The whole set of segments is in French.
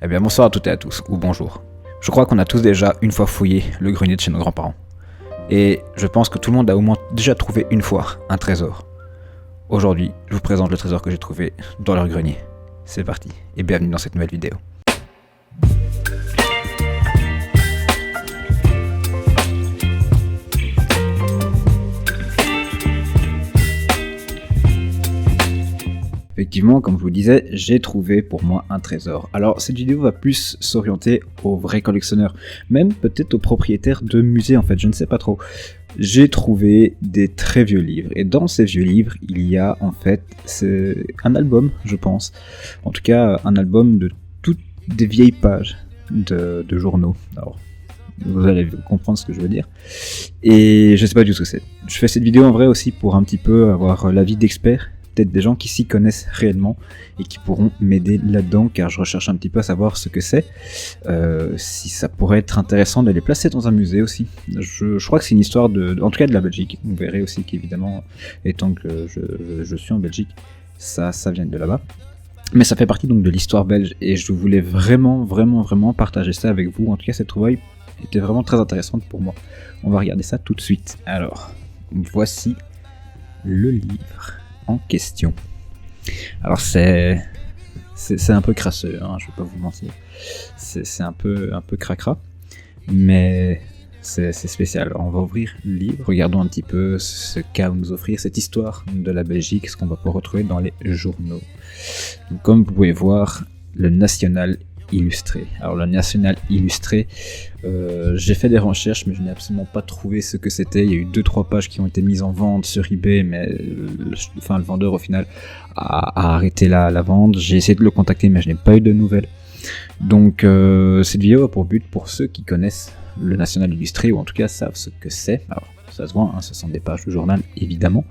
Eh bien bonsoir à toutes et à tous, ou bonjour. Je crois qu'on a tous déjà une fois fouillé le grenier de chez nos grands-parents. Et je pense que tout le monde a au moins déjà trouvé une fois un trésor. Aujourd'hui, je vous présente le trésor que j'ai trouvé dans leur grenier. C'est parti, et bienvenue dans cette nouvelle vidéo. Effectivement, comme je vous disais, j'ai trouvé pour moi un trésor. Alors cette vidéo va plus s'orienter aux vrais collectionneurs, même peut-être aux propriétaires de musées en fait, je ne sais pas trop. J'ai trouvé des très vieux livres, et dans ces vieux livres, il y a en fait un album, je pense. En tout cas, un album de toutes des vieilles pages de journaux. Alors, vous allez comprendre ce que je veux dire. Et je sais pas du tout ce que c'est. Je fais cette vidéo en vrai aussi pour un petit peu avoir l'avis d'experts, peut-être des gens qui s'y connaissent réellement et qui pourront m'aider là-dedans, car je recherche un petit peu à savoir ce que c'est, si ça pourrait être intéressant de les placer dans un musée aussi. Je crois que c'est une histoire en tout cas de la Belgique. Vous verrez aussi qu'évidemment, étant que je suis en Belgique, ça vient de là-bas. Mais ça fait partie donc de l'histoire belge et je voulais vraiment partager ça avec vous. En tout cas, cette trouvaille était vraiment très intéressante pour moi. On va regarder ça tout de suite. Alors, voici le livre en question. Alors c'est un peu crasseux, hein, je vais pas vous mentir. C'est un peu cracra, mais c'est spécial. Alors, on va ouvrir le livre, regardons un petit peu ce qu'a à nous offrir cette histoire de la Belgique, ce qu'on va pouvoir retrouver dans les journaux. Donc, comme vous pouvez voir, le National Illustré. Alors le National Illustré, j'ai fait des recherches mais je n'ai absolument pas trouvé ce que c'était. Il y a eu 2-3 pages qui ont été mises en vente sur eBay, mais le vendeur au final a arrêté la vente. J'ai essayé de le contacter mais je n'ai pas eu de nouvelles. Donc cette vidéo a pour but, pour ceux qui connaissent le National Illustré, ou en tout cas savent ce que c'est. Alors ça se voit, hein, ce sont des pages de journal évidemment,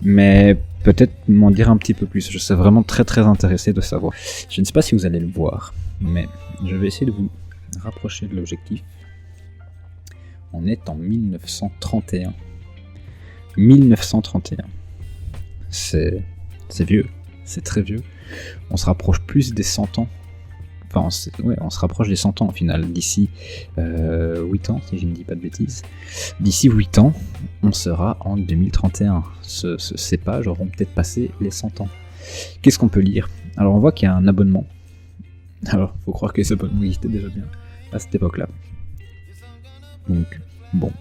mais peut-être m'en dire un petit peu plus. Je suis vraiment très intéressé de savoir. Je ne sais pas si vous allez le voir, mais je vais essayer de vous rapprocher de l'objectif. On est en 1931. 1931. C'est vieux, c'est très vieux. On se rapproche plus des 100 ans. Enfin, on se rapproche des 100 ans au final. D'ici 8 ans, si je ne dis pas de bêtises. D'ici 8 ans, on sera en 2031. Ces pages auront peut-être passé les 100 ans. Qu'est-ce qu'on peut lire? Alors, on voit qu'il y a un abonnement. Alors, faut croire que ce abonnement existait déjà bien à cette époque-là. Donc, bon,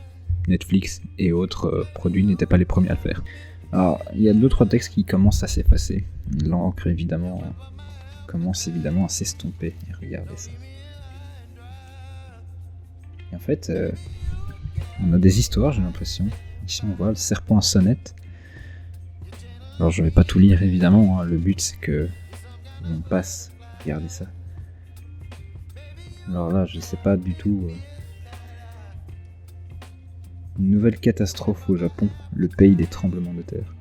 Netflix et autres produits n'étaient pas les premiers à le faire. Alors, il y a 2-3 textes qui commencent à s'effacer. L'encre, évidemment, commence évidemment à s'estomper. Et regardez ça. Et en fait, on a des histoires, j'ai l'impression. Ici, on voit le serpent à sonnette. Alors, je vais pas tout lire, évidemment. Hein. Le but, c'est que on passe. Regardez ça. Alors là, je sais pas du tout. Une nouvelle catastrophe au Japon, le pays des tremblements de terre.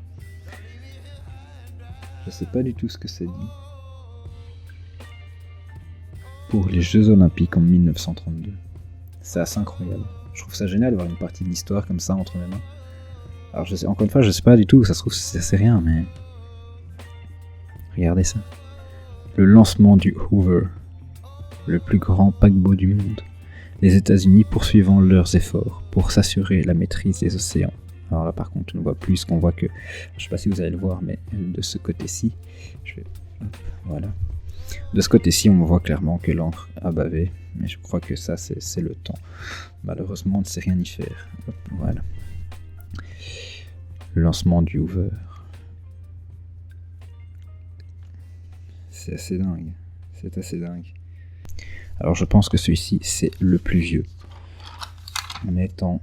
Je sais pas du tout ce que ça dit. Pour les Jeux Olympiques en 1932. C'est assez incroyable. Je trouve ça génial d'avoir une partie de l'histoire comme ça entre mes mains. Alors encore une fois, je sais pas du tout, ça se trouve c'est rien, mais... Regardez ça. Le lancement du Hoover, le plus grand paquebot du monde. Les États-Unis poursuivant leurs efforts pour s'assurer la maîtrise des océans. Alors là par contre on ne voit plus, qu'on voit que, je sais pas si vous allez le voir, mais de ce côté-ci, voilà. De ce côté-ci on voit clairement que l'encre a bavé, mais je crois que ça c'est le temps. Malheureusement on ne sait rien y faire. Hop, voilà. Le lancement du Hoover. C'est assez dingue. C'est assez dingue. Alors je pense que celui-ci c'est le plus vieux. On est en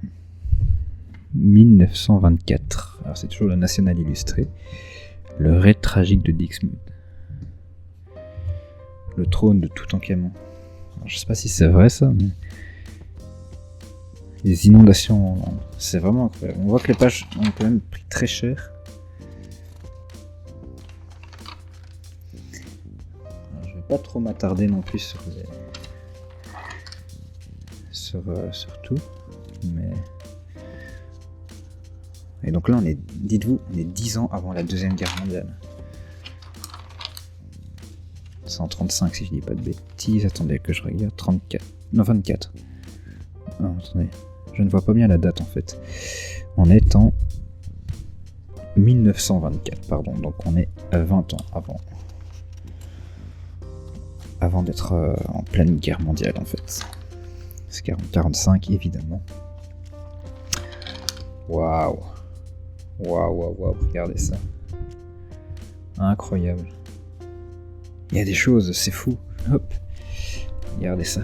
1924. Alors c'est toujours le National Illustré. Le raid tragique de Dixmude. Le trône de Toutankhamon. Alors, je sais pas si c'est vrai ça, mais... Les inondations, c'est vraiment incroyable. On voit que les pages ont quand même pris très cher. Alors, je vais pas trop m'attarder non plus sur tout, mais... Et donc là, dites-vous, on est 10 ans avant la Deuxième Guerre mondiale. 135 si je dis pas de bêtises. Attendez que je regarde. 34. Non, 24. Non, attendez. Je ne vois pas bien la date en fait. On est en 1924, pardon. Donc on est à 20 ans avant. Avant d'être en pleine guerre mondiale en fait. C'est 45 évidemment. Waouh. Waouh, regardez ça. Incroyable. Il y a des choses, c'est fou. Hop. Regardez ça.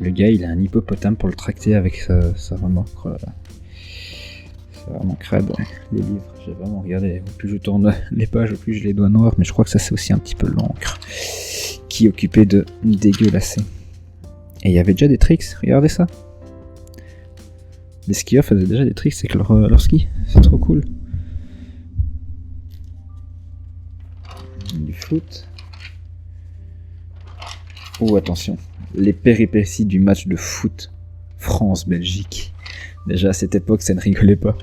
Le gars, il a un hippopotame pour le tracter avec sa remorque. Oh là là. C'est vraiment crade, les livres. J'ai vraiment regardé. Au plus je tourne les pages, au plus j'ai les doigts noirs. Mais je crois que ça, c'est aussi un petit peu l'encre qui occupait de dégueulasser. Et il y avait déjà des tricks. Regardez ça. Les skieurs faisaient déjà des tricks avec leur ski. C'est trop cool. Du foot. Oh, attention. Les péripéties du match de foot France-Belgique. Déjà à cette époque, ça ne rigolait pas.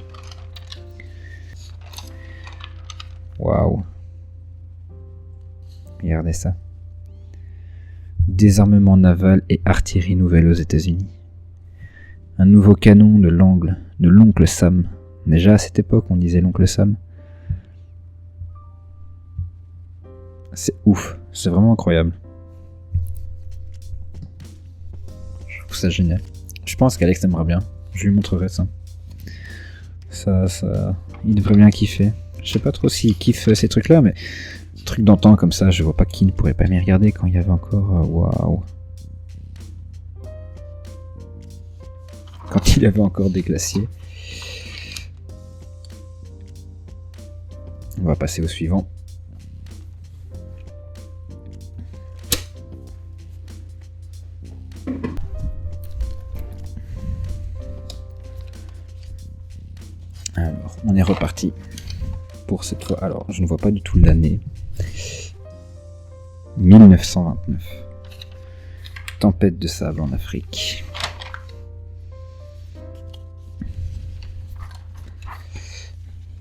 Waouh. Regardez ça. Désarmement naval et artillerie nouvelle aux États-Unis. Un nouveau canon de l'oncle Sam. Déjà à cette époque, on disait l'oncle Sam. C'est ouf. C'est vraiment incroyable. Je trouve ça génial. Je pense qu'Alex aimera bien. Je lui montrerai ça. Il devrait bien kiffer. Je sais pas trop s'il kiffe ces trucs-là, mais trucs d'antan comme ça, je vois pas qui ne pourrait pas m'y regarder quand il y avait encore... Waouh. Quand il y avait encore des glaciers. On va passer au suivant. Alors, on est reparti pour cette fois. Alors, je ne vois pas du tout l'année. 1929. Tempête de sable en Afrique.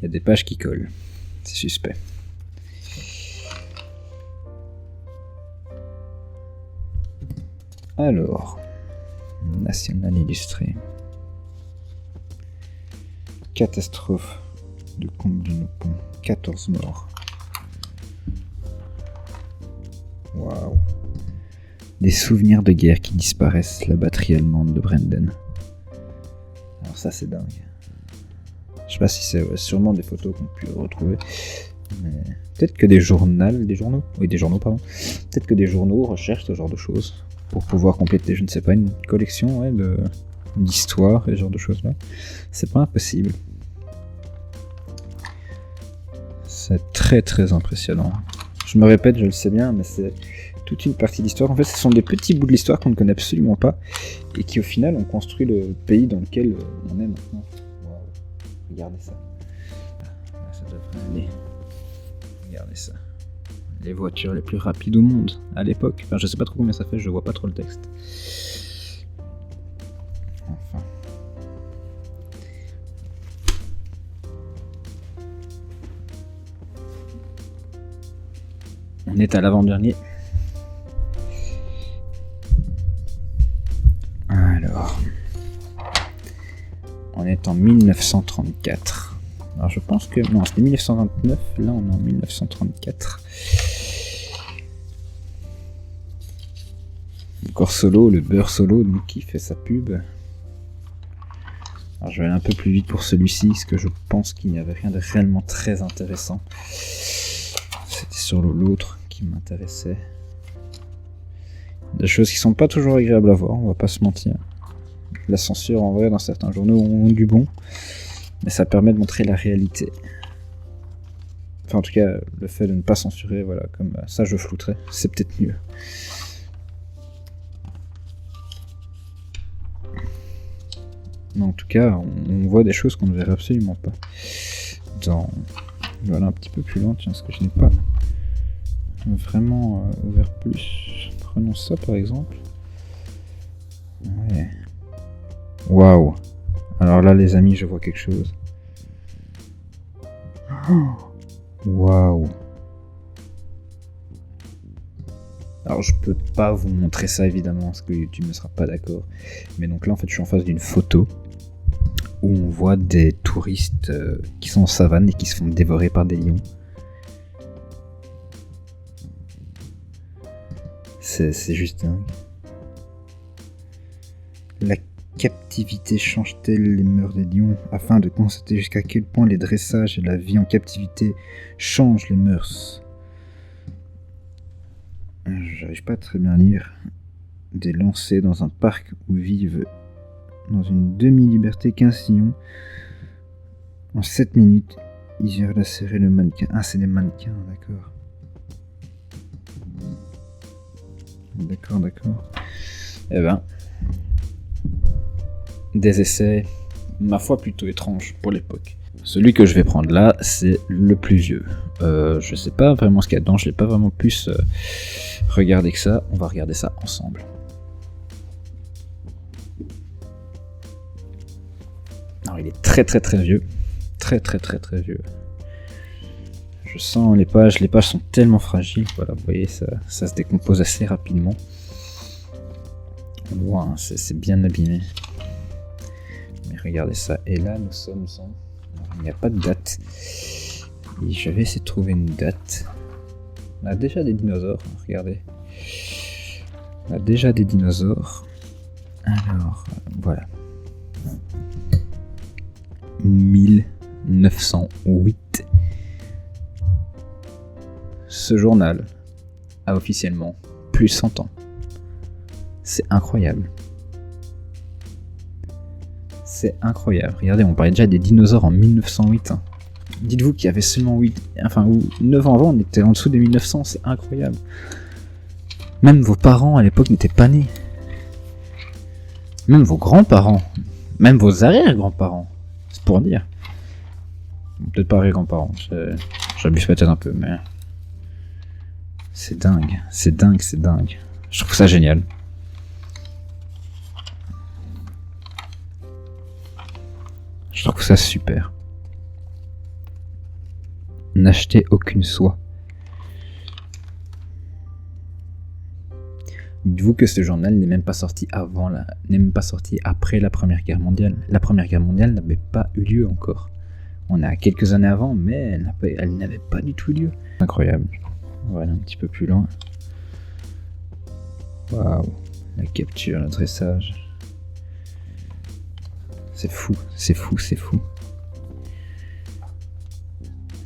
Il y a des pages qui collent. C'est suspect. Alors, National Illustré. Catastrophe de Comte du Nopon. 14 morts. Waouh. Des souvenirs de guerre qui disparaissent. La batterie allemande de Brenden. Alors ça c'est dingue. Je sais pas si c'est sûrement des photos qu'on peut retrouver. Mais peut-être que des journaux. Peut-être que des journaux recherchent ce genre de choses pour pouvoir compléter, je ne sais pas, une collection d'histoire et ce genre de choses là. C'est pas impossible. C'est très très impressionnant. Je me répète, je le sais bien, mais c'est toute une partie d'histoire. En fait, ce sont des petits bouts de l'histoire qu'on ne connaît absolument pas et qui au final ont construit le pays dans lequel on est maintenant. Waouh. Regardez ça. Ça devrait aller. Regardez ça. Les voitures les plus rapides au monde à l'époque. Enfin, je sais pas trop combien ça fait, je vois pas trop le texte. Enfin. On est à l'avant-dernier. Alors. On est en 1934. Alors je pense que... Non, c'était 1929. Là, on est en 1934. Encore Solo, le beurre Solo, donc, qui fait sa pub. Alors je vais aller un peu plus vite pour celui-ci, parce que je pense qu'il n'y avait rien de réellement très intéressant. C'était sur l'autre qui m'intéressait. Des choses qui sont pas toujours agréables à voir, on va pas se mentir. La censure, en vrai, dans certains journaux, ont du bon, mais ça permet de montrer la réalité. Enfin, en tout cas, le fait de ne pas censurer, voilà, comme ça je flouterais, c'est peut-être mieux. Mais en tout cas, on voit des choses qu'on ne verrait absolument pas. Voilà, un petit peu plus loin, tiens, ce que je n'ai pas vraiment ouvert plus. Prenons ça par exemple. Ouais. Waouh. Alors là les amis, je vois quelque chose. Waouh. Alors je peux pas vous montrer ça évidemment parce que YouTube ne sera pas d'accord. Mais donc là en fait je suis en face d'une photo où on voit des touristes qui sont en savane et qui se font dévorer par des lions. C'est juste dingue. La captivité change-t-elle les mœurs des lions afin de constater jusqu'à quel point les dressages et la vie en captivité changent les mœurs. J'arrive pas à très bien lire. Des lancers dans un parc où vivent dans une demi-liberté 15 lions. En 7 minutes, ils irent lacérer le mannequin. Ah, c'est des mannequins, d'accord. D'accord. Eh ben, des essais, ma foi, plutôt étranges pour l'époque. Celui que je vais prendre là, c'est le plus vieux. Je sais pas vraiment ce qu'il y a dedans, je l'ai pas vraiment plus regardé que ça. On va regarder ça ensemble. Alors, il est très vieux. Très vieux. Je sens les pages sont tellement fragiles. Voilà, vous voyez, ça se décompose assez rapidement. On le voit, hein, c'est bien abîmé. Mais regardez ça. Et là, nous sommes en... Il n'y a pas de date. Et je vais essayer de trouver une date. On a déjà des dinosaures, regardez. On a déjà des dinosaures. Alors, voilà. 1908. Ce journal a officiellement plus 100 ans. C'est incroyable. C'est incroyable. Regardez, on parlait déjà des dinosaures en 1908. Hein. Dites-vous qu'il y avait seulement 9 ans avant, on était en dessous des 1900, c'est incroyable. Même vos parents à l'époque n'étaient pas nés. Même vos grands-parents. Même vos arrière-grands-parents. C'est pour dire. Peut-être pas arrière-grands-parents. J'abuse peut-être un peu, mais... C'est dingue. Je trouve ça génial. Je trouve ça super. N'achetez aucune soie. Dites-vous que ce journal n'est même pas sorti après la Première Guerre mondiale. La Première Guerre mondiale n'avait pas eu lieu encore. On a quelques années avant, mais elle n'avait pas du tout lieu. Incroyable. Voilà, un petit peu plus loin. Waouh, la capture, le dressage. C'est fou.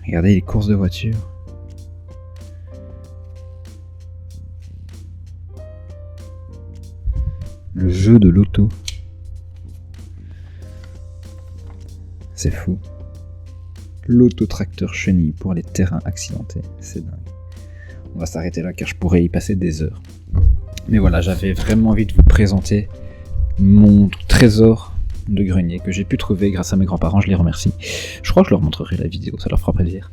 Regardez les courses de voitures. Le jeu de l'auto. C'est fou. L'autotracteur chenille pour les terrains accidentés. C'est dingue. On va s'arrêter là car je pourrais y passer des heures. Mais voilà, j'avais vraiment envie de vous présenter mon trésor de grenier que j'ai pu trouver grâce à mes grands-parents, je les remercie. Je crois que je leur montrerai la vidéo, ça leur fera plaisir.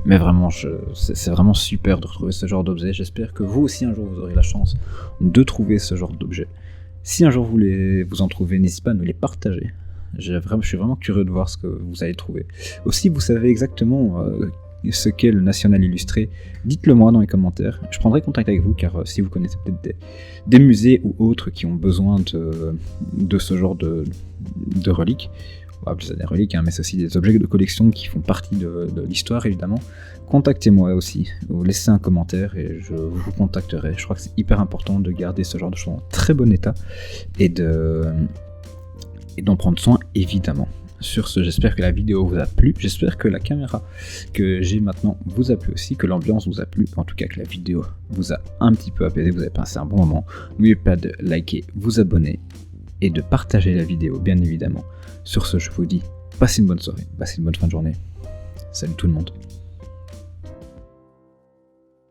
Mais vraiment, c'est vraiment super de retrouver ce genre d'objet. J'espère que vous aussi un jour vous aurez la chance de trouver ce genre d'objet. Si un jour vous en trouvez, n'hésitez pas à nous les partager. Je suis vraiment curieux de voir ce que vous allez trouver. Aussi, vous savez exactement ce qu'est le National Illustré, dites-le moi dans les commentaires. Je prendrai contact avec vous car si vous connaissez peut-être des musées ou autres qui ont besoin de ce genre de reliques, on va appeler ça des reliques, hein, mais c'est aussi des objets de collection qui font partie de l'histoire évidemment, contactez-moi aussi, ou laissez un commentaire et je vous contacterai. Je crois que c'est hyper important de garder ce genre de choses en très bon état et d'en prendre soin évidemment. Sur ce, j'espère que la vidéo vous a plu, j'espère que la caméra que j'ai maintenant vous a plu aussi, que l'ambiance vous a plu, en tout cas que la vidéo vous a un petit peu apaisé, vous avez passé un bon moment. N'oubliez pas de liker, vous abonner et de partager la vidéo bien évidemment. Sur ce, je vous dis, passez une bonne soirée, passez une bonne fin de journée. Salut tout le monde.